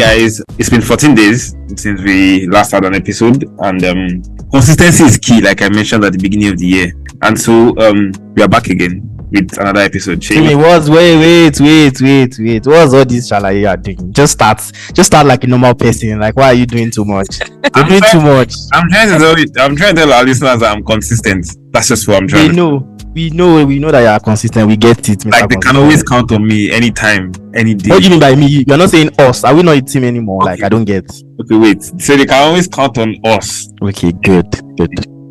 guys, it's been 14 days since we last had an episode, and consistency is key, like I mentioned at the beginning of the year. And so we are back again with another episode. Timi, wait. What's all this shalaye you are doing? Just start like a normal person. Like, why are you doing too much? You're doing too much. I'm trying to tell our listeners that I'm consistent. That's just what I'm trying We know that you are consistent. We get it, Mr. Like, they can always count on me anytime, any day. What do you mean by me? You're not saying us. Are we not a team anymore? Okay. Like, I don't get. Okay, wait. So they can always count on us. Okay, good.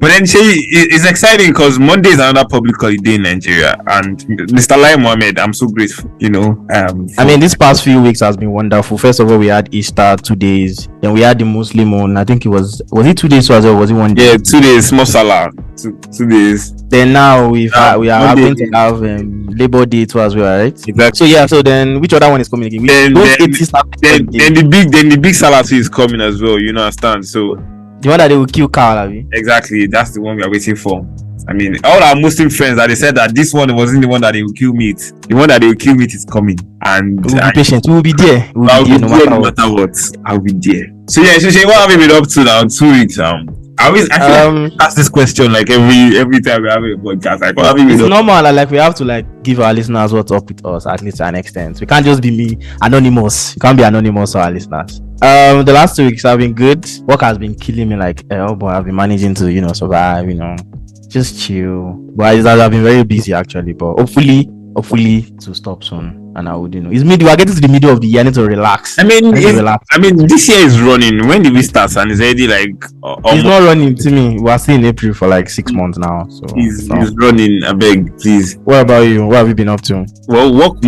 But then it's exciting because Monday is another public holiday in Nigeria, and Mr. Lai Mohammed, I'm so grateful. I mean, this past few weeks has been wonderful. First of all, we had Easter 2 days, then we had the Muslim one. I think it was it 2 days as well? Was it 1 day? Yeah, 2 days. Small Salah. 2 days. Then now we are going to have Labor Day too as well, right? Exactly. So then which other one is coming again? Then the big Salah is coming as well. You understand? So. The one that they will kill Carl, Abi. Exactly, that's the one we are waiting for. I mean, all our Muslim friends that they said that this one wasn't the one that they will kill meat. The one that they will kill meat is coming, and we'll be patient. We will be there. I'll be there no matter what. I'll be there. So yeah, so what have you been up to now? 2 weeks. I always ask this question like every time we have a podcast. Like, what have you been up to? It's normal. Like, we have to like give our listeners what's up with us, at least to an extent. We can't just be me anonymous. You can't be anonymous to our listeners. The last 2 weeks have been good. Work has been killing me. Like, oh boy, I've been managing to survive. Just chill. But I've been very busy actually. But hopefully to stop soon. And I would, it's we are getting to the middle of the year. I need to relax. I mean, this year is running. When did we start? And it's already like it's not running to me. We are still in April for like 6 months now. So it's running. I beg, please. What about you? What have you been up to? Well, work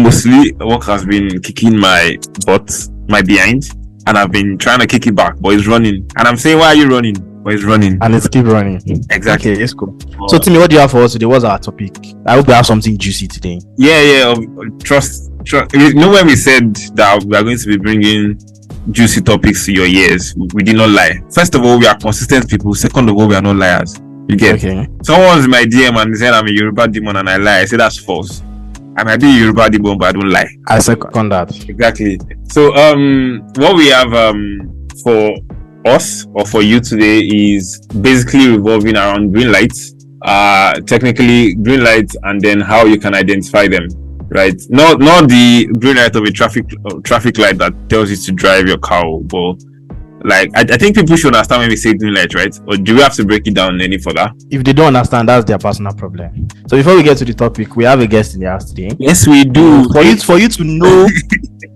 has been kicking my butt, my behind, and I've been trying to kick it back, but it's running. And I'm saying, why are you running? But it's running. And it's keep running. Exactly. Okay, it's cool. So Timi, what do you have for us today? What's our topic? I hope we have something juicy today. Yeah. Trust. When we said that we are going to be bringing juicy topics to your ears, we did not lie. First of all, we are consistent people. Second of all, we are not liars. You get? Okay. Someone's in my DM and said I'm a Yoruba demon and I lie. I say that's false. I might be a Yoruba demon, but I don't lie. I second that. Exactly. So what we have for us or for you today is basically revolving around green lights. Technically green lights, and then how you can identify them. Right, not the green light of a traffic light that tells you to drive your car, but like I think people should understand when we say green light, right? Or do we have to break it down any further? If they don't understand, that's their personal problem. So before we get to the topic, we have a guest in the house today. Yes, we do. For you to know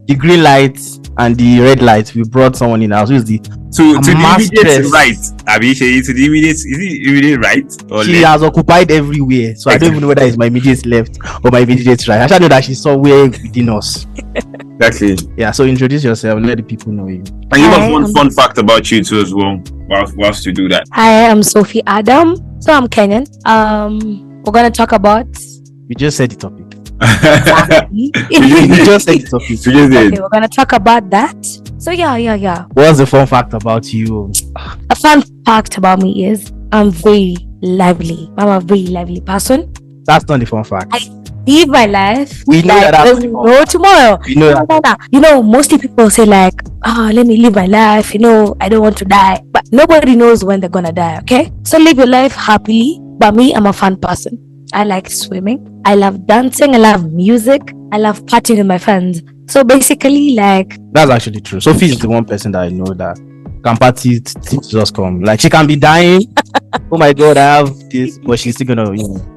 the green lights and the red lights, we brought someone in the house who is the immediate right. Abisha, to the immediate, is it immediate right? Or she left? has occupied everywhere, so I don't even know whether it's my immediate left or my immediate right. I should know that she's somewhere within us. Exactly. Yeah, so introduce yourself, let the people know you. And give us one fun fact about you too as well, whilst you do that. I am Sophie Adam, so I'm Kenyan. We're gonna talk about. You just said the topic. You just said the topic. Okay, we're gonna talk about that. So yeah. What's the fun fact about you? A fun fact about me is I'm very lively. I'm a very lively person. That's not the fun fact. I live my life. We know like, that. There's no tomorrow. We know that. Mostly people say like, let me live my life. I don't want to die. But nobody knows when they're gonna die. Okay, so live your life happily. But me, I'm a fun person. I like swimming. I love dancing. I love music. I love partying with my friends. So basically, like, that's actually true. Sophie is the one person that I know that can party till Jesus come. Like, she can be dying. Oh my God, I have this, but she's still gonna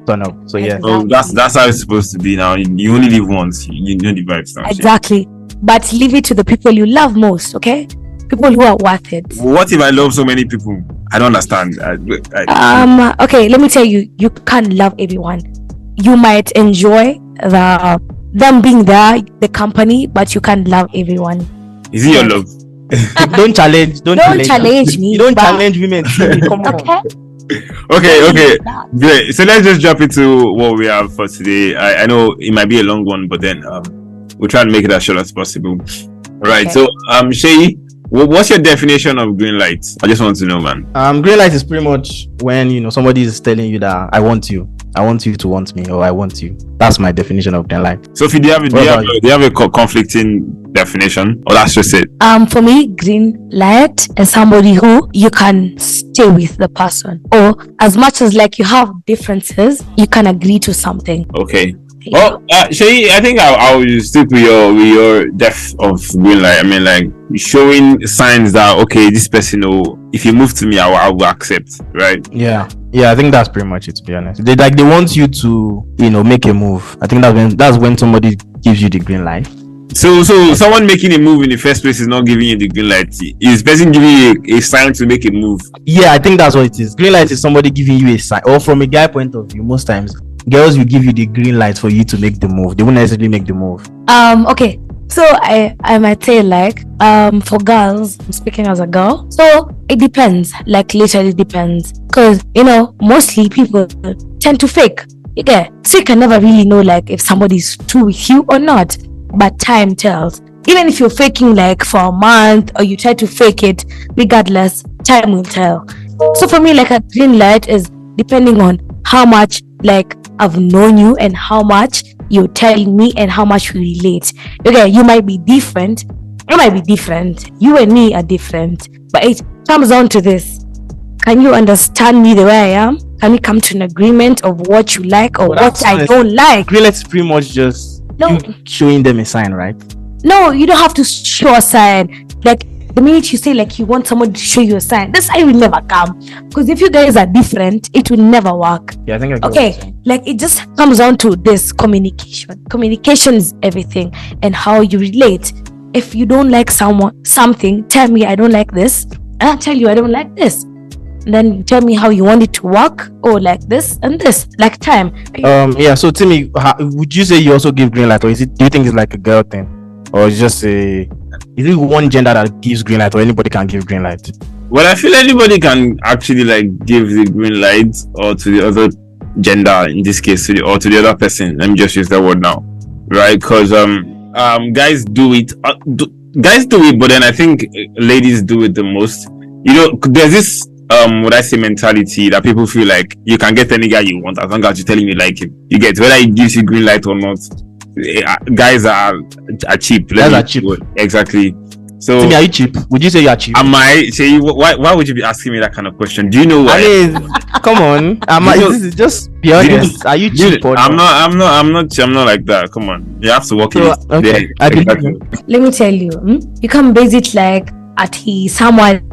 turn up. So yeah. Exactly. So that's how it's supposed to be now. You only live once. You know the vibes now. Exactly. But leave it to the people you love most. Okay, people who are worth it. What if I love so many people? I don't understand. Okay, let me tell you. You can't love everyone. You might enjoy them being there, the company, but you can't love everyone. Is it your love? Don't challenge me. You don't challenge women. Come on. Okay. Great. So let's just jump into what we have for today. I know it might be a long one, but then we'll try to make it as short as possible. Right. Okay. So Seyi, what's your definition of green light? I just want to know, man. Green light is pretty much when somebody is telling you that I want you to want me, or I want you. That's my definition of green light. Sophie, do you have a conflicting definition, or that's just it? For me, green light is somebody who you can stay with the person, or as much as like you have differences, you can agree to something. Okay. Well, Seyi, I think I'll stick with your depth of green light. I mean, like showing signs that okay, this person, if you move to me, I will accept, right? Yeah, I think that's pretty much it. To be honest, they want you to make a move. I think that's when somebody gives you the green light. So someone making a move in the first place is not giving you the green light. Is person giving you a sign to make a move? Yeah, I think that's what it is. Green light is somebody giving you a sign, or from a guy point of view, most times girls will give you the green light for you to make the move. They won't necessarily make the move. Okay. So I might say like for girls, I'm speaking as a girl, so it depends. Like literally depends, because mostly people tend to fake. So you can never really know like if somebody's true with you or not. But time tells. Even if you're faking like for a month or you try to fake it, regardless, time will tell. So for me, like a green light is depending on how much like I've known you and how much you're telling me and how much we relate. Okay, you might be different. You might be different. You and me are different. But it comes down to this. Can you understand me the way I am? Can we come to an agreement of what you like or what I don't like? Green light is pretty much just you showing them a sign, right? No, you don't have to show a sign. Like the minute you say like you want someone to show you a sign, the sign will never come. Because if you guys are different, it will never work. Yeah, I think I get okay. Like it just comes down to this communication. Communication is everything, and how you relate. If you don't like something, tell me I don't like this, and I'll tell you I don't like this. And then you tell me how you want it to work, or like this and this, like time. Yeah. So Timi, would you say you also give green light, or do you think it's like a girl thing, or is it one gender that gives green light, or anybody can give green light? Well, I feel anybody can actually like give the green light, or to the other gender in this case, or to the other person. Let me just use that word now, right? Because guys do it, but then I think ladies do it the most. There's this would I say mentality that people feel like you can get any guy you want as long as you're telling me like him. You get whether he gives you green light or not. Guys are cheap. Guys are cheap. Exactly. So Timi, are you cheap? Would you say you are cheap? Am I? Say why would you be asking me that kind of question? Do you know why? I mean, come on. This is just be honest. Are you cheap or I'm not like that. Come on. You have to walk so, in. Okay. Exactly. Let me tell you, you can't base it like someone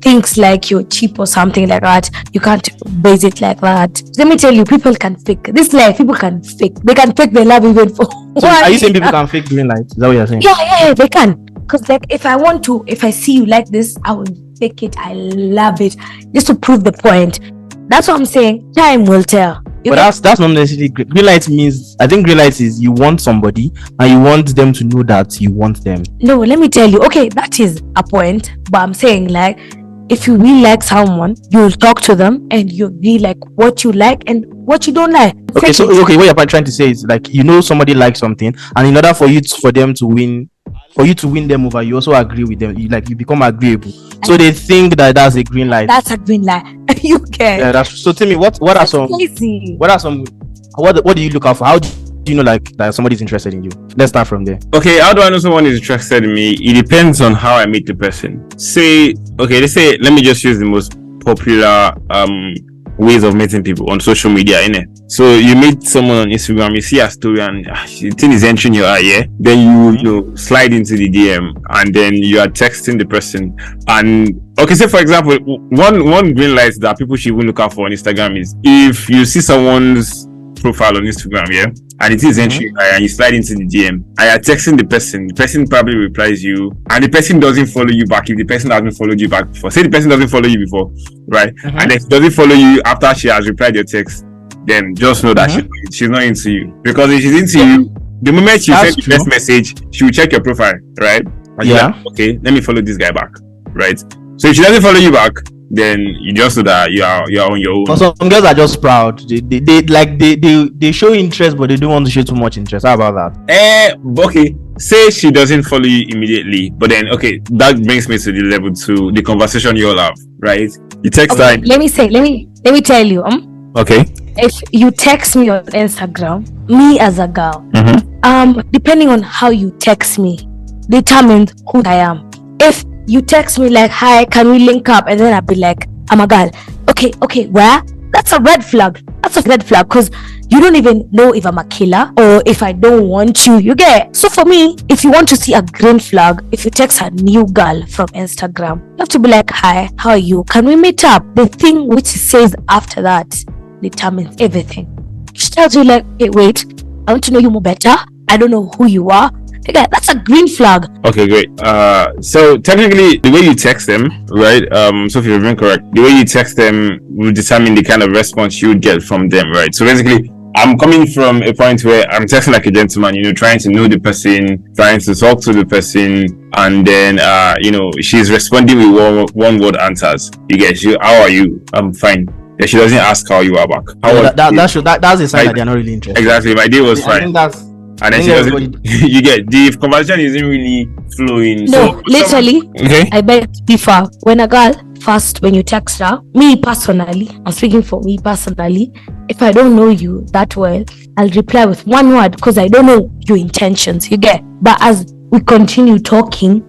thinks like you're cheap or something like that. You can't base it like that. Let me tell you, people can fake this life. People can fake. They can fake their love even for. So are you saying people can fake green light? Is that what you're saying? Yeah, they can. Because like if I see you like this, I will fake it. I love it just to prove the point. That's what I'm saying. Time will tell. But that's not necessarily green light. Means I think green light is you want somebody and you want them to know that you want them. No, let me tell you. Okay, that is a point. But I'm saying like if you really like someone, you'll talk to them and you'll be like what you like and what you don't like. Okay, so what you're trying to say is like somebody likes something, and in order for them to win. For you to win them over, you also agree with them. You become agreeable. So they think that that's a green light. That's a green light. You can. Yeah, that's so. Tell me, what are some? Crazy. What do you look out for? How do you know like that somebody's interested in you? Let's start from there. Okay, how do I know someone is interested in me? It depends on how I meet the person. Let me just use the most popular ways of meeting people on social media, innit? So you meet someone on Instagram, you see a story and the thing is entering your eye, yeah? Then you slide into the DM and then you are texting the person. And okay, so for example, one green light that people should even look out for on Instagram is if you see someone's profile on Instagram, yeah, and it is entry and you slide into the DM and you're texting the person probably replies you and the person doesn't follow you back. If the person hasn't followed you back before, say the person doesn't follow you before, right? And if she doesn't follow you after she has replied your text, then just know that she's not into you. Because if she's into you, the moment you send the first message, she will check your profile, right? And like, okay, let me follow this guy back, right? So if she doesn't follow you back, then you just know that you're on your own. So some girls are just proud. They show interest, but they don't want to show too much interest. How about that? Okay. Say she doesn't follow you immediately, but then that brings me to the level 2, the conversation you all have, right? You text her. Let me tell you. Okay. If you text me on Instagram, me as a girl, depending on how you text me, determines who I am. If you text me like, hi, can we link up? And then I'll be like, I'm a girl. Okay, where? That's a red flag. That's a red flag because you don't even know if I'm a killer or if I don't want you. You get? So for me, if you want to see a green flag, if you text a new girl from Instagram, you have to be like, hi, how are you? Can we meet up? The thing which says after that determines everything. She tells you like, hey, wait, I want to know you more better. I don't know who you are. Okay, that's a green flag. Okay, great. So technically, the way you text them, right? Sophie, you've been correct. The way you text them will determine the kind of response you would get from them, right? So basically, I'm coming from a point where I'm texting like a gentleman, trying to know the person, trying to talk to the person, and then, she's responding with one word answers. You get you. How are you? I'm fine. Yeah, she doesn't ask how you are back. That's a sign that they're not really interested. Exactly. My day was fine. I think that's. And then she doesn't. You get the conversation isn't really flowing. No, literally. Okay. I beg to differ. When a girl first, when you text her, me personally, I'm speaking for me personally. If I don't know you that well, I'll reply with one word because I don't know your intentions. You get. But as we continue talking,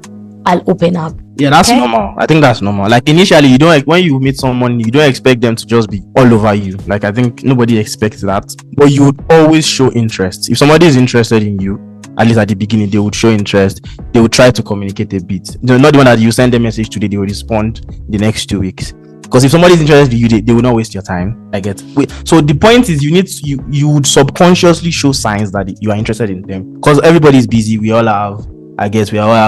I'll open up. Yeah, that's normal. I think that's normal. Like initially, you don't when you meet someone, you don't expect them to just be all over you. Like I think nobody expects that, but you would always show interest. If somebody is interested in you, at least at the beginning, they would show interest. They would try to communicate a bit. Not the one that you send a message today, they will respond the next 2 weeks. Because if somebody is interested in you, they will not waste your time. I get. So the point is, you would subconsciously show signs that you are interested in them. Because everybody is busy. We all have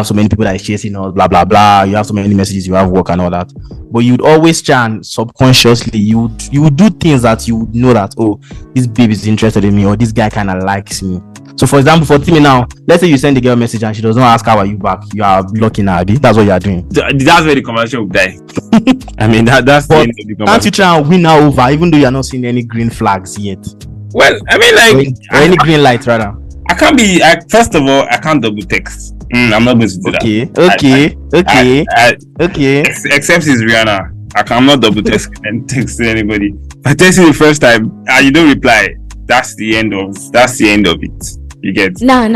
so many people that are chasing us, blah blah blah. You have so many messages, you have work and all that. But you'd always try and subconsciously you would do things that you would know that, oh, this babe is interested in me, or this guy kind of likes me. So for example, for Timi now, let's say you send the girl a message and she does not ask how are you back, you are blocking her, Abby. That's what you are doing. That's where the conversation will die. I mean that's the end of the conversation. Can't you try and win her over even though you are not seeing any green flags yet? Well, I mean, like, or any green light rather. I can't be. First of all, I can't double text. I'm not going to do that. Okay. Except it's Rihanna. I'm not double texting and texting anybody. If I text you the first time and you don't reply, that's the end of it. You get? Nah.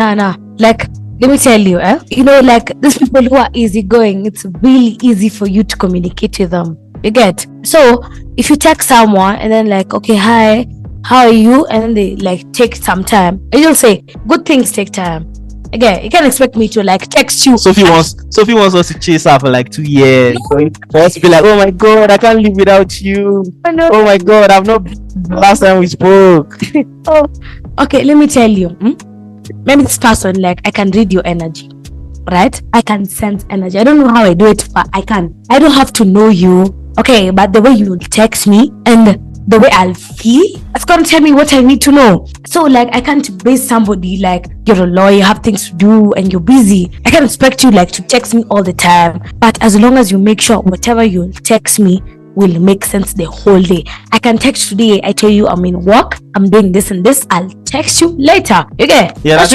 Like, let me tell you, like these people who are easygoing, it's really easy for you to communicate with them. You get? So if you text someone and then like, okay, hi, how are you? And then they like take some time. And you'll say, good things take time. Again, you can't expect me to like text you. Sophie wants us to chase her for like 2 years. No. For us to be like, oh my god, I can't live without you. Oh my god, I've not last time we spoke. Oh, okay, let me tell you. Maybe this person, like, I can read your energy, right? I can sense energy. I don't know how I do it, but I can. I don't have to know you, okay? But the way you text me and the way I'll feel, it's gonna tell me what I need to know. So like I can't base somebody like you're a lawyer, you have things to do and you're busy. I can't expect you like to text me all the time. But as long as you make sure whatever you text me will make sense the whole day. I can text today, I tell you I'm in work, I'm doing this and this, I'll text you later. Okay? Yeah, I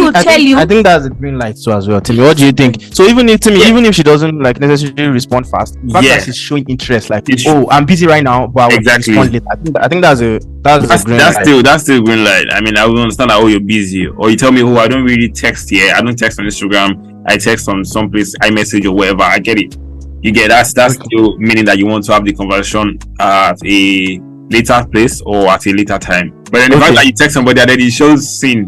think that's a green light too as well. Timi, what do you think? So even if she doesn't like necessarily respond fast, the fact that she's showing interest, like, oh, I'm busy right now, but I will respond later. I think that's a green light. That's still green light. I mean, I will understand that, oh, you're busy, or you tell me, oh, I don't really text here. I don't text on Instagram. I text on someplace, iMessage or wherever. I get it. You get that's still meaning that you want to have the conversation at a later place or at a later time. But then the fact that you text somebody and then it shows sin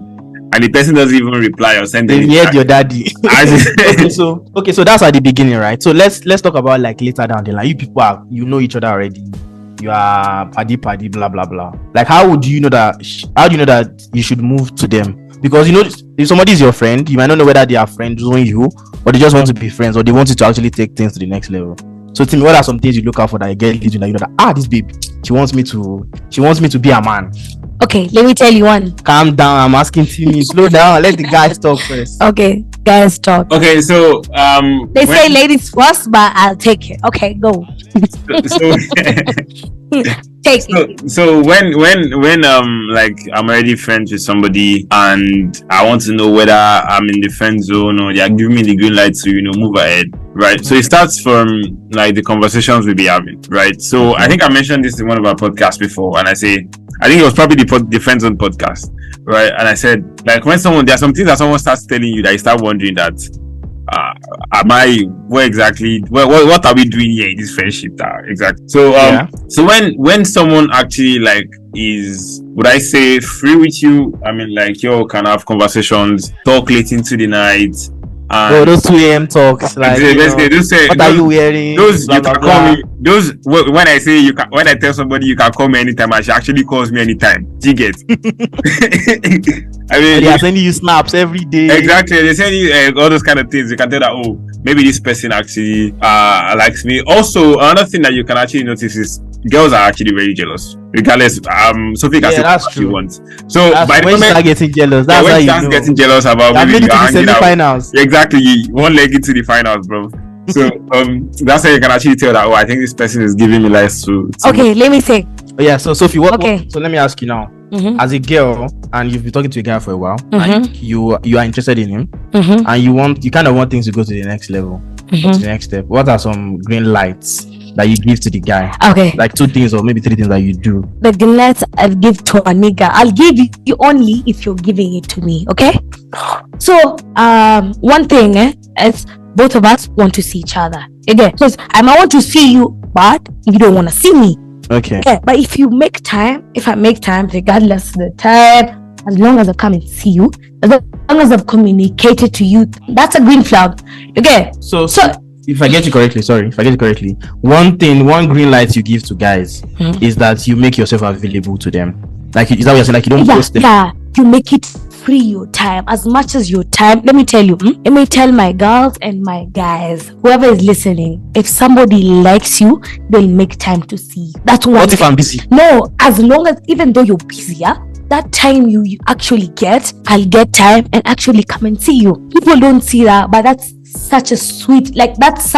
and the person doesn't even reply or send anything. Yet your daddy. Okay, so that's at the beginning, right? So let's talk about like later down the line. You people you know each other already. You are paddy, blah blah blah. Like how do you know that you should move to them? Because if somebody is your friend, you might not know whether they are friends with you or they just want to be friends or they want you to actually take things to the next level. So Timi, what are some things you look out for that get you that this baby, she wants me to be a man. Okay, let me tell you one. Calm down, I'm asking Timi, slow down, let the guys talk first. Okay, guys talk. Okay, so they say ladies first, but I'll take it. Okay, go. So when like I'm already friends with somebody and I want to know whether I'm in the friend zone or they're giving me the green light to move ahead, right? So it starts from like the conversations we'll be having, right? So I think I mentioned this in one of our podcasts before, and I think it was probably the friend zone podcast, right? And I said like when there are some things that someone starts telling you that you start wondering that am I, where exactly, what are we doing here in this friendship? Exactly. So so when someone actually like is, would I say, free with you, I mean, like, you can have conversations, talk late into the night. Those 2 a.m. talks, like, what are you wearing? Those blah, you blah, can blah. call me. Those when I say you can, when I tell somebody you can call me anytime, she actually calls me anytime. Do you get? I mean, they are sending you snaps every day. Exactly, they send you all those kind of things. You can tell that, oh, maybe this person actually likes me. Also, another thing that you can actually notice is girls are actually very jealous. Regardless, Sophie can say what she wants. So by the when moment you start getting jealous, that's when how you you start know. getting jealous about That maybe made it you're to the hanging out. semi-finals. Exactly, one leg into the finals, bro. So that's how you can actually tell that, oh, I think this person is giving me life to Okay, let me think. Oh, yeah, so Sophie, Okay. so let me ask you now. Mhm. As a girl, and you've been talking to a guy for a while, Mhm. and you are interested in him, Mhm. and you kind of want things to go to the next level, to the next step. What are some green lights that you give to the guy? Okay. Like 2 things or maybe 3 things that you do. The glance I'll give to a nigga, I'll give you only if you're giving it to me, okay? So, one thing is both of us want to see each other. Again, because I might want to see you, but you don't want to see me. Okay. Yeah, but if you make time, if I make time, regardless of the time, as long as I come and see you, as long as I've communicated to you, that's a green flag. Okay. So if I get you correctly, one green light you give to guys is that you make yourself available to them. Like, is that what you're saying? Like, you don't post them. Yeah, you make it free your time as much as your time. Let me tell you, let me tell my girls and my guys, whoever is listening, if somebody likes you, they'll make time to see you. That's one. What if I'm busy? No, as long as, even though you're busy, that time you actually get, I'll get time and actually come and see you. People don't see that, but that's such a sweet, like, that's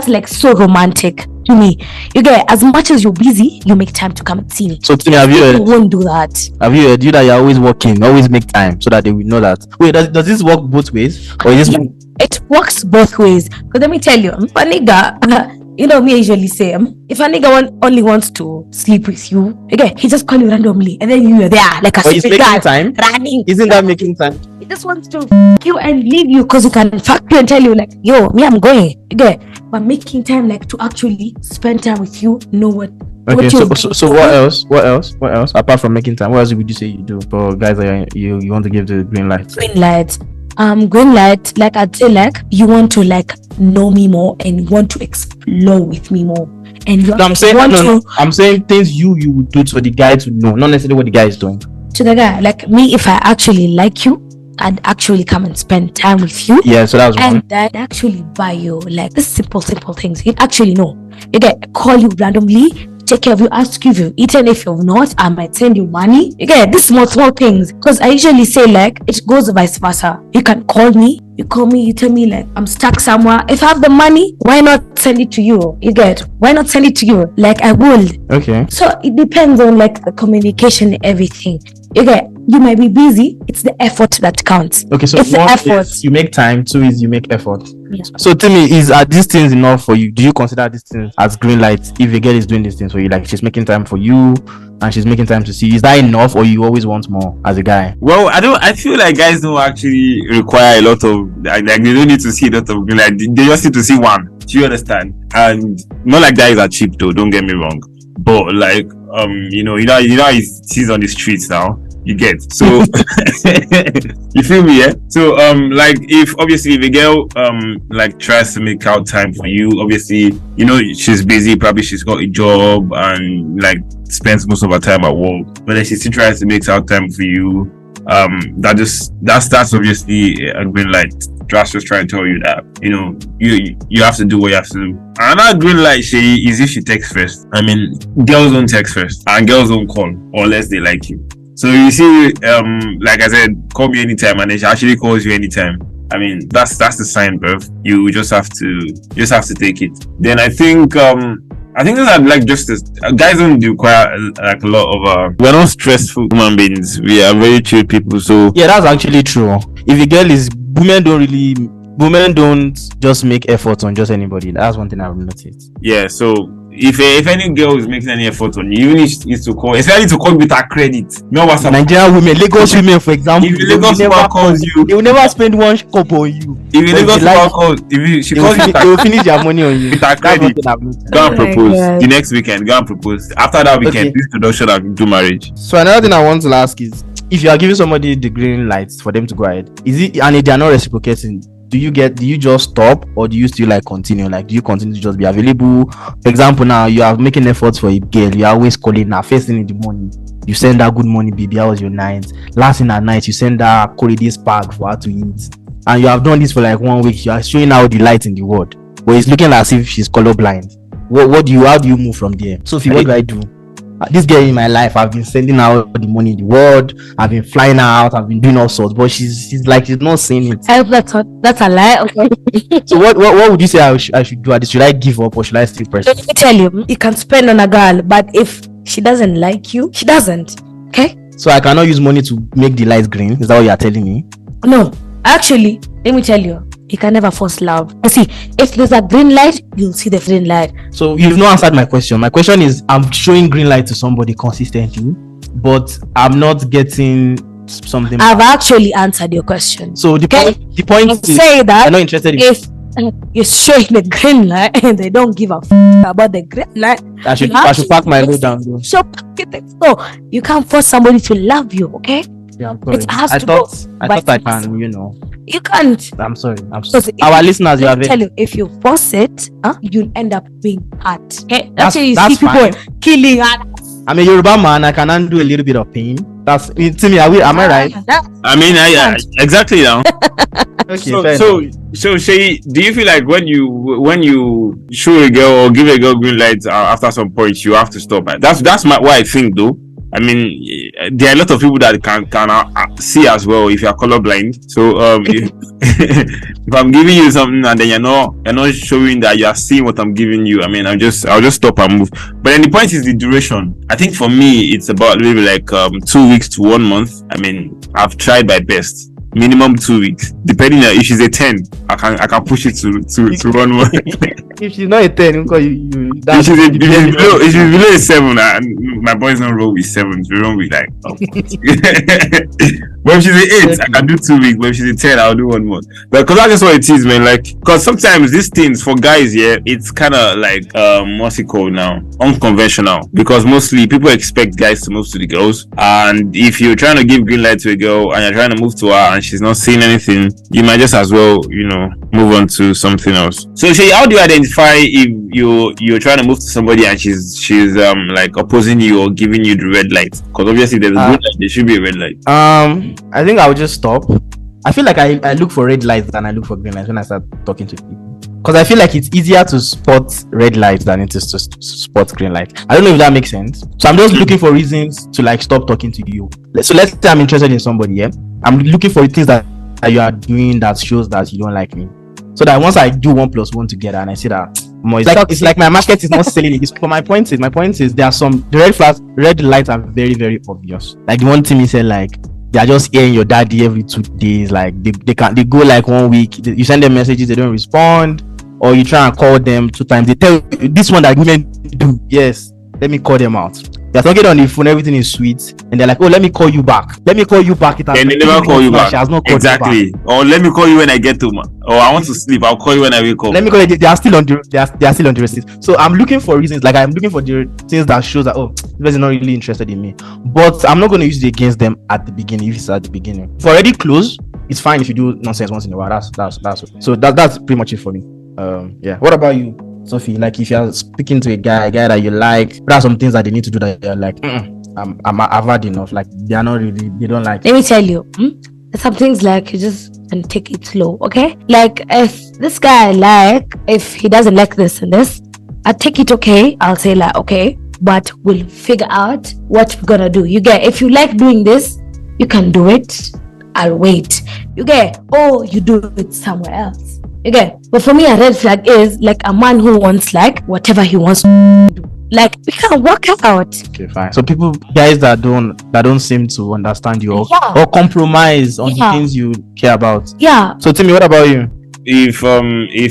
like so romantic to me. You get, as much as you're busy, you make time to come and see me. So Timi, have you won't do that? Have you heard that you're always working, always make time so that they will know that? Wait, does this work both ways, or is this? It works both ways. Because let me tell you, a nigga, you know me, I usually say, if a nigga only wants to sleep with you, okay, he just call you randomly, and then you're there like a he's making time. Running. Isn't that making time? He just wants to fuck you and leave you because he can fuck you and tell you like, yo, me, I'm going. Okay, but making time like to actually spend time with you, know what? Okay, so what else apart from making time? What else would you say you do for guys that you want to give the green light? Green light, like I'd say, like, you want to like know me more and you want to explore with me more, and you I'm saying things you would do for the guy to know, not necessarily what the guy is doing. To the guy, like me, if I actually like you, I'd actually come and spend time with you. Yeah, so that's one. And I'd actually buy you like the simple things. You'd actually know. You get, call you randomly, take care of you, ask you if you've eaten. If you've not, I might send you money. You get these small things. Because I usually say, like, it goes vice versa. You can call me, you tell me like I'm stuck somewhere. If I have the money, why not send it to you? You get, why not send it to you? Like, I will. Okay. So it depends on like the communication and everything. You get, you might be busy, it's the effort that counts. Okay, so it's the effort. You make time, 2 is you make effort. Yeah. So Timi, are these things enough for you? Do you consider these things as green lights? If a girl is doing these things for you, like she's making time for you and she's making time to see you, is that enough, or you always want more as a guy? Well, I feel like guys don't actually require a lot of, like they don't need to see a lot of green light. They just need to see one. Do you understand? And not like guys are cheap though, don't get me wrong. But like you know he's on the streets now. You get, so you feel me, yeah? So like if a girl like tries to make out time for you, obviously, you know, she's busy, probably she's got a job and like spends most of her time at work, but then she still tries to make out time for you, that's obviously a green light. Just trying to tell you that, you know, you have to do what you have to do. Another green light, Seyi, is if she texts first. I mean, girls don't text first and girls don't call unless they like you. So you see, like I said, call me anytime, and then she actually calls you anytime. I mean, that's the sign, bro. You just have to take it. Then I think those are like just as guys don't require like a lot of we're not stressful human beings. We are very chill people. So yeah, that's actually true. If a girl is, women don't just make efforts on just anybody. That's one thing I've noticed. Yeah, so if any girl is making any effort on you, even if it's to call, especially to call with her credit. No WhatsApp. Nigerian women, Lagos women, for example, If Lagos woman calls you, they will never spend one cup on you. if Lagos woman calls, she calls you, they will finish their money on you with her credit. Go and propose the next weekend. Go and propose. After that weekend, this introduction and do marriage. So another thing I want to ask is, if you are giving somebody the green lights for them to go ahead, is it, and if they are not reciprocating, do you just stop, or do you still like continue? Like, do you continue to just be available? For example, now you are making efforts for a girl, you are always calling her first thing in the morning, you send her good morning baby, how was your night? Last thing at night, you send her Corridor's bag for her to eat, and you have done this for like 1 week. You are showing her the light in the world, but it's looking as if she's colorblind. How do you move from there? Sophie, what do I do? This girl in my life, I've been sending out the money in the world, I've been flying out, I've been doing all sorts, but she's not saying it. I hope that's a lie. Okay. So what would you say I should do? Should I give up, or should I still pursue? Let me tell you can spend on a girl, but if she doesn't like you, she doesn't. Okay. So I cannot use money to make the light green. Is that what you are telling me? No, actually, let me tell you. You can never force love. You see, if there's a green light, you'll see the green light. So you've not answered my question. My question is, I'm showing green light to somebody consistently, but I'm not getting something. I've actually answered your question. So the point is, say that I'm not interested in. If you're showing the green light and they don't give a about the green light, I should pack my load down. So so you can't force somebody to love you. Okay. Yeah, I'm sorry. It has I to thought go. I can, You can't. I'm sorry. Our listeners, you have it. Tell you, if you force it, you'll end up being hurt. Okay, that's why you see people fine. killing others. I'm a Yoruba man. I can handle a little bit of pain. That's to me. Am I right? I mean, I exactly now. Okay. So Seyi, do you feel like when you show a girl or give a girl green light, after some point you have to stop? That's what I think, though. I mean, there are a lot of people that can see as well if you are colorblind. So if I'm giving you something and then you're not showing that you are seeing what I'm giving you, I mean, I'll just stop and move. But then the point is the duration. I think for me it's about maybe like 2 weeks to 1 month. I mean, I've tried my best. Minimum 2 weeks, depending on if she's a 10, I can push it to 1 month. If she's not a 10, if she's below a 7, my boys don't roll with 7s. We roll with like. But if she's an 8, I can do 2 weeks. But if she's a 10, I'll do 1 month. But because that's just what it is, man. Like, because sometimes these things for guys, it's kind of like what's it called now? Unconventional. Because mostly people expect guys to move to the girls, and if you're trying to give green light to a girl and you're trying to move to her and she's not saying anything, you might just as well, move on to something else. So Seyi, how do you identify if you're trying to move to somebody and she's like opposing you or giving you the red light? Because obviously there's a green light, there should be a red light. I think I would just stop. I feel like I look for red lights than I look for green lights when I start talking to people. Because I feel like it's easier to spot red lights than it is to spot green lights. I don't know if that makes sense. So I'm just looking for reasons to like stop talking to you. So let's say I'm interested in somebody, yeah? I'm looking for things that you are doing that shows that you don't like me. So that once I do 1 + 1 together and I see that it's like my market is not selling it. But my point is there are the red lights are very, very obvious. Like the one Timi said, like they are just hearing your daddy every 2 days. Like they go like 1 week. You send them messages, they don't respond, or you try and call them 2 times. They tell you this one that women do. Yes, let me call them out. They're talking on the phone, everything is sweet, and they're like, "Oh, let me call you back. Let me call you back." And they never call you back. She has not called exactly. You back. Or let me call you when I get home. Or I want to sleep. I'll call you when I wake up. Let me call you. They are still on the receipt. So I'm looking for reasons. Like I'm looking for the things that shows that this person is not really interested in me. But I'm not going to use it against them at the beginning. If it's at the beginning, if already close, it's fine if you do nonsense once in a while. That's okay. So that's pretty much it for me. Yeah. What about you, Sophie? Like if you're speaking to a guy that you like, there are some things that they need to do that you're like, I've had enough. Like they don't like. Let me tell you, there's some things like you just can take it slow, okay? Like if this guy if he doesn't like this and this, I take it okay. I'll say like okay, but we'll figure out what we're gonna do. You get, if you like doing this, you can do it. I'll wait. You get, you do it somewhere else. You get, but for me a red flag is like a man who wants like whatever he wants to do. Like we can work out. Okay, fine. So guys that don't seem to understand you or compromise on the things you care about. Yeah. So tell me, what about you? If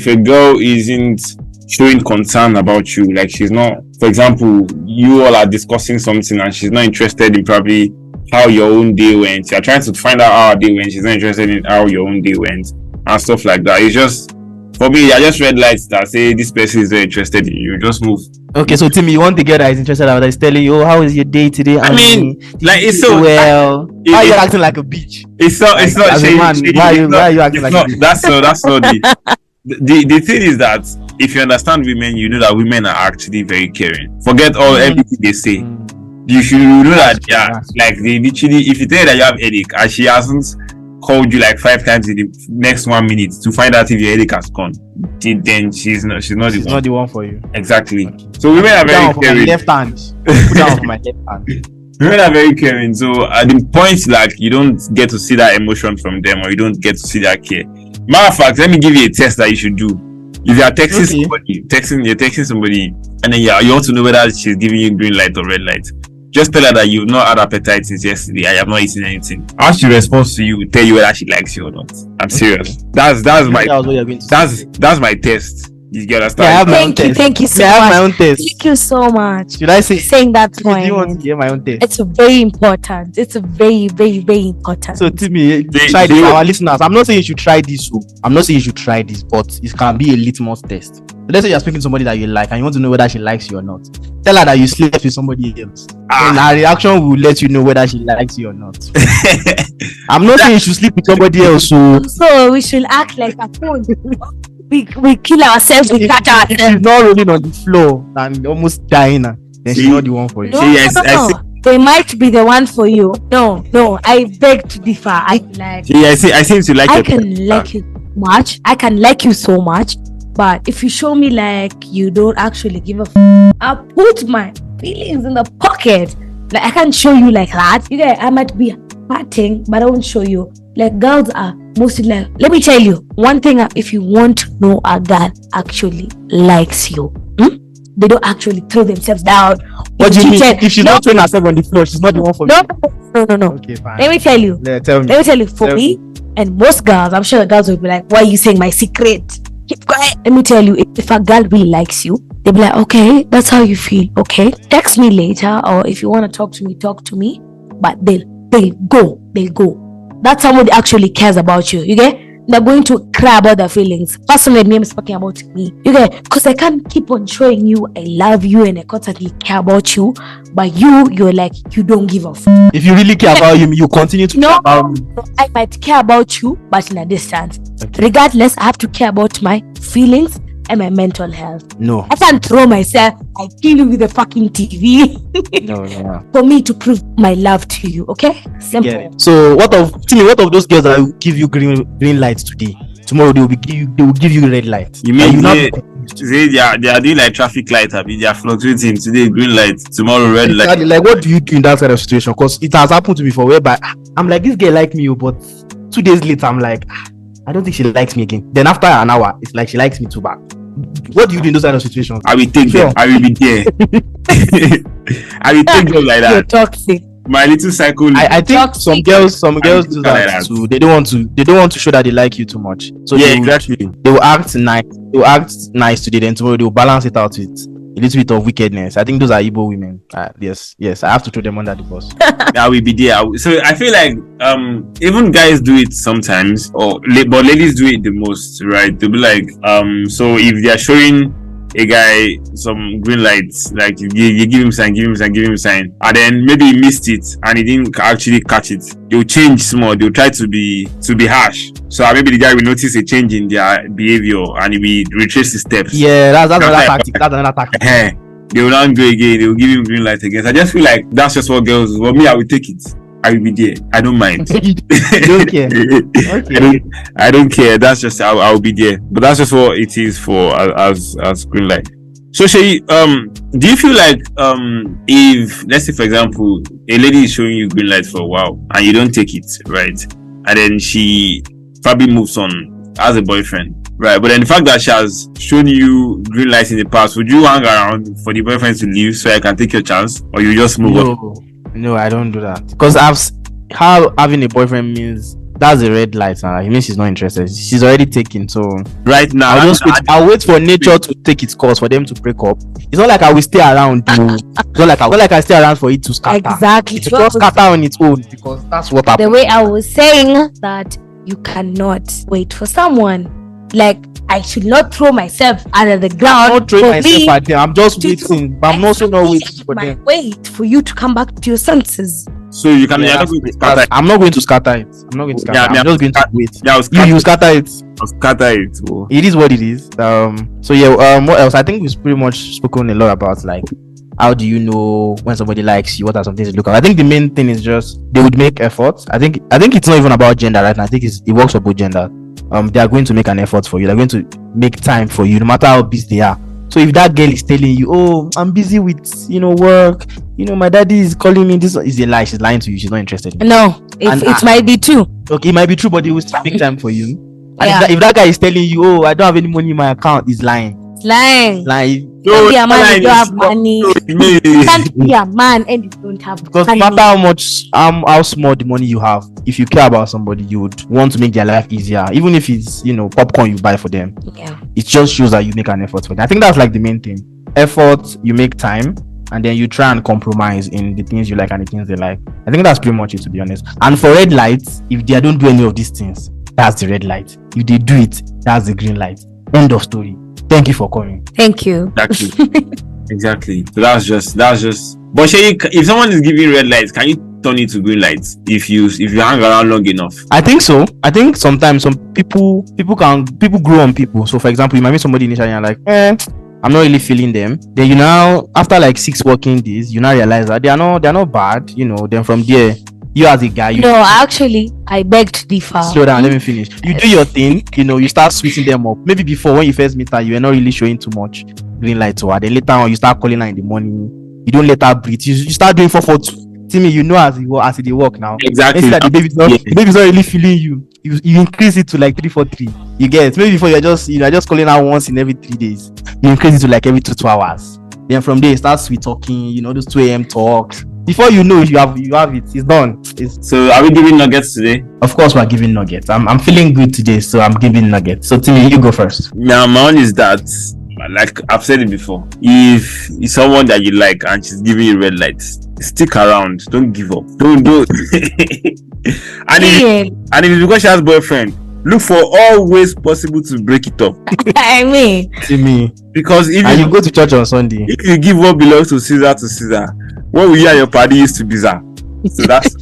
a girl isn't showing concern about you. Like she's not, for example, you all are discussing something and she's not interested in probably how your own day went. You're trying to find out how her day went. She's not interested in how your own day went and stuff like that. It's just, for me, I just red lights that say this person is very interested in you. Just move. Okay, so Timi, you want the girl that is interested about that is telling you, oh, how is your day today? I mean, like it's so well. Why are you acting like a bitch? It's not. It's not. As a man, why are you acting like a bitch? That's not the thing is that if you understand women, you know that women are actually very caring. Forget everything they say. You should know that like they literally, if you tell her that you have headache and she hasn't called you like 5 times in the next 1 minute to find out if your headache has gone, then she's not the one for you. Exactly. Okay. So women are very caring. Left hand. Put down for my left hand. Women are very caring. So at the point like you don't get to see that emotion from them, or you don't get to see that care. Matter of fact, let me give you a test that you should do. If you are texting somebody, you're texting somebody, and then you want to know whether she's giving you green light or red light, just tell her that you've not had appetite since yesterday. I have not eaten anything. How she responds to you will tell you whether she likes you or not. I'm serious. That's my test. You get understand? Yeah, I have my own test. Thank you so much. I have my own test. Thank you so much. Should I say saying that point? Do you want to hear my own test? It's very important. It's very, very, very important. So Timi, try this. Our listeners, I'm not saying you should try this. I'm not saying you should try this, but it can be a litmus test. So let's say you're speaking to somebody that you like and you want to know whether she likes you or not. Tell her that you slept with somebody else. And her reaction will let you know whether she likes you or not. I'm not saying you should sleep with somebody else. So we should act like a phone. We kill ourselves with that. She's not rolling on the floor and almost dying. Then she's not the one for you. No. They might be the one for you. No, I beg to differ. I seem to like. I can like you much. I can like you so much. But if you show me like you don't actually give a I'll put my feelings in the pocket. Like I can't show you like that. You guys, I might be hurting, but I won't show you. Like girls are mostly like, let me tell you one thing. If you want to know a girl actually likes you, they don't actually throw themselves down. What do you mean? If she's not throwing herself on the floor, she's not the one for you. No. Okay, fine. Let me tell you. Let me tell you. For me and most girls, I'm sure the girls will be like, why are you saying my secret? Keep quiet. Let me tell you, if a girl really likes you, they'll be like, okay, that's how you feel. Okay, text me later, or if you want to talk to me. But they'll go. That's somebody actually cares about you. You get? They're going to cry about their feelings. Personally, me, I'm speaking about me. You get? Because I can't keep on showing you I love you and I constantly care about you, but you're like you don't give a If you really care about him, you continue to care about me. I might care about you, but in a distance. Okay. Regardless, I have to care about my feelings and my mental health. No, I can't throw myself. I kill you with a fucking TV. No. For me to prove my love to you, okay? Simple. Yeah. So what of those girls that will give you green lights today? Tomorrow they will give you red lights. You mean they are doing like traffic lights? I mean they are fluctuating. Today green light, tomorrow red light. Like what do you do in that kind of situation? Because it has happened to me before, whereby I'm like, this girl like me, but 2 days later I'm like, I don't think she likes me again. Then after an hour, it's like she likes me too bad. What do you do in those kind of situations? I will take them. I will be there. I will take them like that. You're toxic. My little cycle. I think some girls do that too. They don't want to show that they like you too much. So exactly. They will act nice. They will act nice today. Then tomorrow they will balance it out with a little bit of wickedness. I think those are Igbo women. Yes. I have to throw them under the bus. I will be there. So I feel like even guys do it sometimes, but ladies do it the most, right? They'll be like so if they are showing a guy some green lights, like you give him sign, and then maybe he missed it and he didn't actually catch it, they'll change small. They'll try to be harsh, so maybe the guy will notice a change in their behavior and he will retrace his steps. Yeah, that's another tactic. They will not go again. They will give him green light again. So I just feel like that's just what girls. For me, I will take it. I will be there. I don't mind. You don't care. Okay. I don't care. That's just I'll be there. But that's just what it is for as green light. So Seyi, do you feel like if, let's say for example, a lady is showing you green light for a while and you don't take it, right? And then she probably moves on as a boyfriend, right? But then the fact that she has shown you green lights in the past, would you hang around for the boyfriend to leave so I can take your chance, or you just move on? No, I don't do that, because how having a boyfriend means that's a red light. It means she's not interested. She's already taken. So right now, I'll wait for nature to take its course for them to break up. It's not like I will stay around. It's not like I stay around for it to scatter. Exactly. It will just scatter on its own, because that's what happens. The way I was saying that you cannot wait for someone. Like, I should not throw myself under the ground. I'm not throwing myself at them. I'm just waiting. But I'm also not waiting for them. Wait for you to come back to your senses. So you can. You're not going to scatter it. I'm not going to scatter it. I'm not going to scatter it. I'm just going to wait. Yeah, you scatter it. I'll scatter it. Oh. It is what it is. So yeah. What else? I think we've pretty much spoken a lot about, like, how do you know when somebody likes you? What are some things to look at? I think the main thing is just they would make efforts. I think it's not even about gender right now. I think it works for both genders. They are going to make an effort for you. They're going to make time for you, no matter how busy they are. So if that girl is telling you, oh, I'm busy with work, my daddy is calling me, this is a lie. She's lying to you. She's not interested. No, it might be true. Okay, it might be true, but it will still make time for you. And Yeah. if that guy is telling you, oh, I don't have any money in my account, he's lying. Lying. No, Be a man, you don't have money. You can't be a man and you don't have because no money. matter how small the money you have, if you care about somebody, you would want to make their life easier, even if it's popcorn you buy for them. Yeah. It just shows that you make an effort for them. I think that's like the main thing. Effort, you make time, and then you try and compromise in the things you like and the things they like. I think that's pretty much it, to be honest. And for red lights, if they don't do any of these things, that's the red light. If they do it, that's the green light. End of story. Thank you for coming. Thank you. Exactly. So that's just. But Shay, if someone is giving red lights, can you turn it to green lights if you hang around long enough? I think so. I think sometimes some people grow on people. So for example, you might meet somebody initially and you're like, I'm not really feeling them. Then after like 6 working days, you now realize that they're not bad. Then from there, you as a guy, actually, I beg to differ. Slow down, let me finish. You do your thing, you start switching them up. Maybe before, when you first meet her, you were not really showing too much green light to her. Then later on, you start calling her in the morning. You don't let her breathe. You start doing 442. Timi, as they work now. Exactly. The baby's not really feeling you. You increase it to like 343. You get maybe before you're just calling her once in every 3 days. You increase it to like every 2 hours. Then from there, you start sweet talking. Those 2 a.m. talks. Before you know, you have it. It's done. So are we giving nuggets today? Of course, we're giving nuggets. I'm feeling good today, so I'm giving nuggets. So Timi, you go first. Now, my own is that, like I've said it before, if it's someone that you like and she's giving you red lights, stick around. Don't give up. Don't. and if it's because she has boyfriend, look for all ways possible to break it up. I mean, Timi, because if you go to church on Sunday, if you give what belongs to Caesar, what will you and your party used to be bizarre? So that's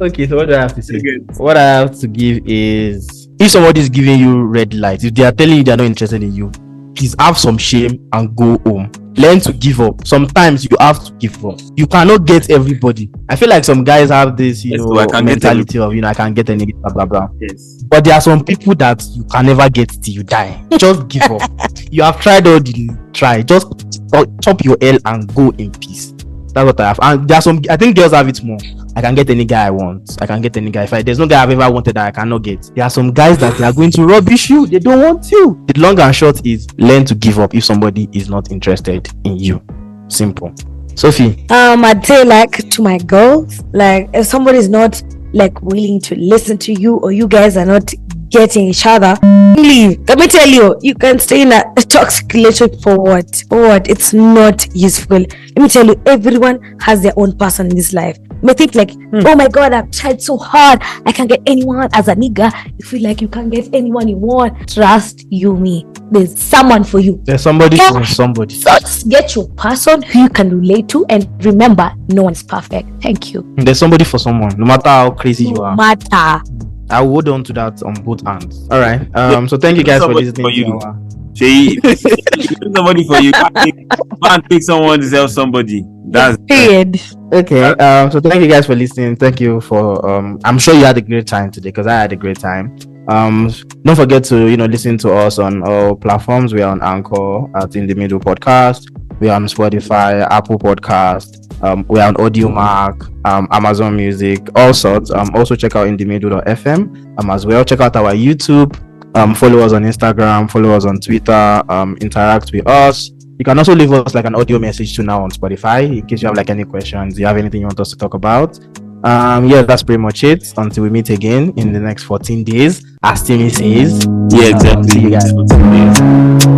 okay. So what do I have to say? What I have to give is, if somebody is giving you red lights, if they are telling you they are not interested in you, please have some shame and go home. Learn to give up. Sometimes you have to give up. You cannot get everybody. I feel like some guys have this, mentality of, I can get any blah blah blah. Yes. But there are some people that you can never get till you die. Just give up. You have tried all the try. Just chop your L and go in peace. That's what I have. And there are some. I think girls have it more. I can get any guy I want. I can get any guy. There's no guy I've ever wanted that I cannot get. There are some guys that they are going to rubbish you. They don't want you. The long and short is, learn to give up if somebody is not interested in you. Simple. Sophie. I'd say, like, to my girls, like, if somebody is not like willing to listen to you, or you guys are not getting each other, leave. Let me tell you, you can stay in a toxic relationship for what? It's not useful. Let me tell you, everyone has their own person in this life. You may think like, oh my god, I've tried so hard, I can't get anyone. As a nigga, you feel like you can't get anyone you want. Trust you me, there's someone for you. There's somebody for somebody. Just get your person who you can relate to, and remember, no one's perfect. Thank you. There's somebody for someone, no matter how crazy you are. Matter. I will hold on to that on both hands. All right. So thank you guys for listening. For you. Somebody for you. Can't take someone to sell somebody. That's period. Okay. So thank you guys for listening. Thank you for I'm sure you had a great time today, because I had a great time. Don't forget to listen to us on all platforms. We are on Anchor at In the Middle Podcast. We are on Spotify, Apple Podcast. We are on Audiomack, Amazon Music, all sorts. Also check out indemiddle.fm as well. Check out our YouTube. Follow us on Instagram. Follow us on Twitter. Interact with us. You can also leave us like an audio message too now on Spotify in case you have like any questions. You have anything you want us to talk about. Yeah, that's pretty much it. Until we meet again in the next 14 days, as Timi says. Yeah, exactly. See you guys. 14 days.